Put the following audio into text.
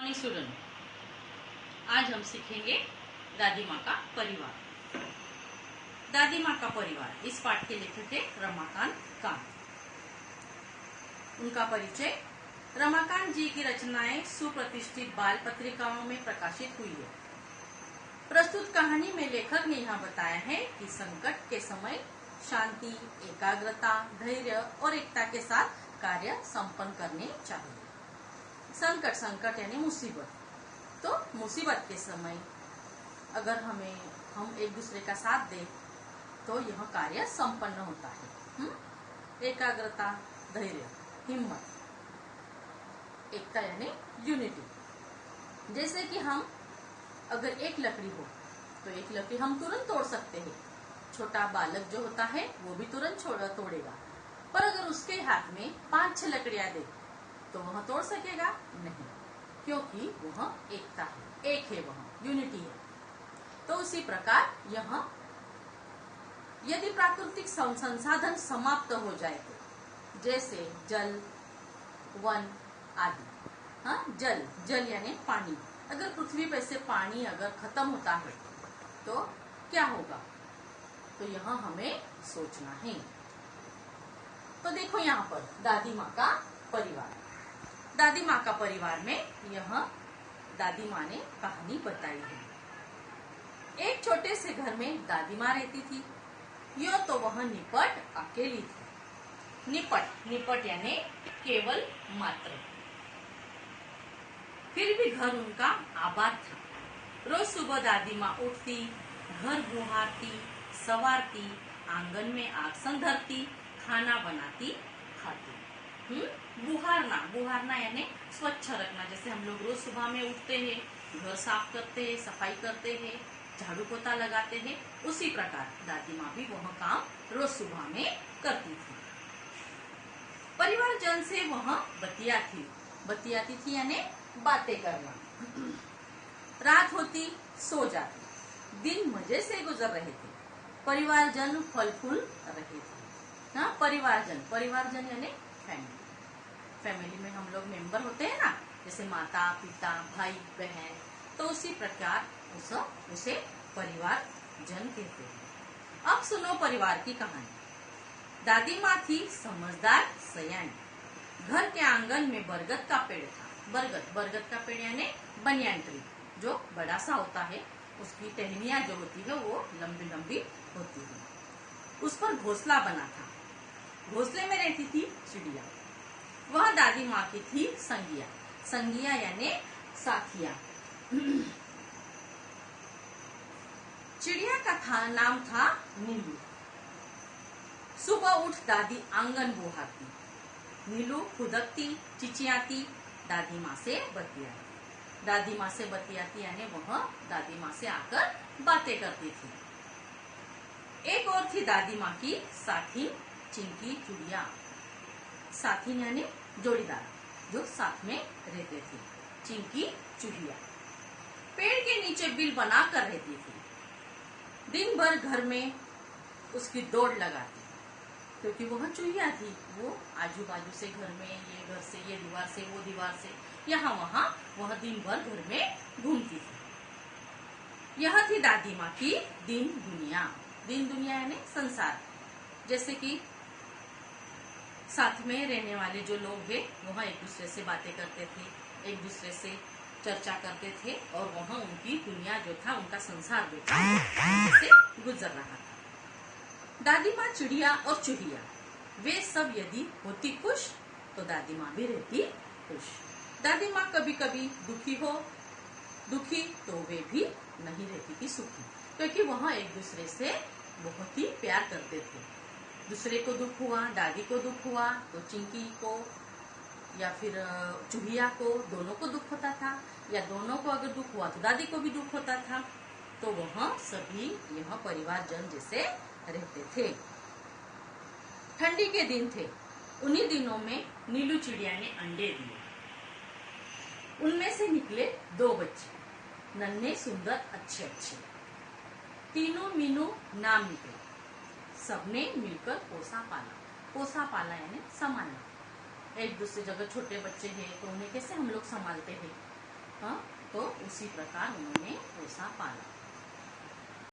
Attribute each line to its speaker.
Speaker 1: Morning student, आज हम सीखेंगे दादी माँ का परिवार। दादी माँ का परिवार इस पाठ के लेखक है रमाकांत कांत। उनका परिचय। रमाकांत जी की रचनाएं सुप्रतिष्ठित बाल पत्रिकाओं में प्रकाशित हुई है। प्रस्तुत कहानी में लेखक ने यह बताया है कि संकट के समय शांति, एकाग्रता, धैर्य और एकता के साथ कार्य संपन्न करने चाहिए। संकट यानी मुसीबत। तो मुसीबत के समय अगर हम एक दूसरे का साथ दें तो यह कार्य संपन्न होता है। एकाग्रता, धैर्य, हिम्मत, एकता यानी यूनिटी। जैसे कि हम अगर एक लकड़ी हो तो एक लकड़ी हम तुरंत तोड़ सकते हैं। छोटा बालक जो होता है वो भी तुरंत तोड़ेगा, पर अगर उसके हाथ में 5-6 लकड़ियां दे तो वह तोड़ सकेगा नहीं, क्योंकि वह एकता है, एक है, वह यूनिटी है। तो उसी प्रकार यह यदि प्राकृतिक संसाधन समाप्त हो जाए तो, जैसे जल, वन आदि। जल यानी पानी। अगर पृथ्वी पर से पानी अगर खत्म होता है तो क्या होगा, तो यह हमें सोचना है। तो देखो यहाँ पर दादी माँ का परिवार। दादी माँ का परिवार में यह दादी माँ ने कहानी बताई है। एक छोटे से घर में दादी माँ रहती थी। यो तो वह निपट अकेली थी। निपट यानी केवल मात्र। फिर भी घर उनका आबाद था। रोज सुबह दादी माँ उठती, घर बुहारती, सवारती, आंगन में आग संधरती, खाना बनाती, खाती। बुहारना यानी स्वच्छ रखना। जैसे हम लोग रोज सुबह में उठते हैं, घर साफ करते हैं, सफाई करते हैं, झाड़ू पोता लगाते हैं, उसी प्रकार दादी माँ भी वह काम रोज सुबह में करती थी। परिवार जन से वह बतियाती थी यानी बातें करना। रात होती सो जाती। दिन मजे से गुजर रहे थे। परिवार जन फल फूल रहे थे। परिवार जन यानी फैमिली में हम लोग मेंबर होते हैं ना, जैसे माता पिता, भाई बहन, तो उसी प्रकार उसे परिवार जन कहते हैं। अब सुनो परिवार की कहानी। दादी माँ थी समझदार, सयानी। घर के आंगन में बरगद का पेड़ था। बरगद का पेड़ यानी बनियान ट्री, जो बड़ा सा होता है, उसकी टहनियां जो होती है वो लंबी लंबी होती है। उस पर घोंसला बना था। घोंसले में रहती थी चिड़िया। वह दादी माँ की थी संगिया यानी साथिया। चिड़िया का नाम था नीलू। सुबह उठ दादी आंगन बुहारती। नीलू खुदकती, चिचियाती, दादी माँ से बतियाती यानी वह दादी माँ से आकर बातें करती थी। एक और थी दादी माँ की साथी, चिंकी चुड़िया। साथी यानी जोड़ीदार, जो साथ में रहते थे, चिंकी चुड़िया। पेड़ के नीचे बिल बनाकर रहती थी। दिन भर घर में उसकी दौड़ लगाती, क्योंकि वह चुहिया थी। वो आजू बाजू से घर में, ये घर से ये दीवार से, वो दीवार से, यहाँ वहाँ वह दिन भर घर में घूमती थी। यह थी दादी माँ की दिन दुनिया यानी संसार। जैसे कि साथ में रहने वाले जो लोग हैं वह एक दूसरे से बातें करते थे, एक दूसरे से चर्चा करते थे, और वहाँ उनकी दुनिया जो था, उनका संसार जो था, से गुजर रहा था। दादी माँ, चिड़िया और चूहिया, वे सब यदि होती खुश तो दादी माँ भी रहती खुश। दादी माँ कभी कभी दुखी तो वे भी नहीं रहती थी सुखी, क्योंकि वहाँ एक दूसरे से बहुत ही प्यार करते थे। दूसरे को दुख हुआ, दादी को दुख हुआ तो चिंकी को या फिर चूहिया को, दोनों को दुख होता था, या दोनों को अगर दुख हुआ तो दादी को भी दुख होता था। तो वह सभी यह परिवार जन जैसे रहते थे। ठंडी के दिन थे। उन्हीं दिनों में नीलू चिड़िया ने अंडे दिए। उनमें से निकले 2 बच्चे, नन्हे सुंदर अच्छे। तीनों मीनू नाम निकले। सबने मिलकर पोसा पाला यानी संभालना। एक दूसरे जगह छोटे बच्चे हैं तो उन्हें कैसे हम लोग संभालते हैं, उसी प्रकार उन्होंने पोसा पाला।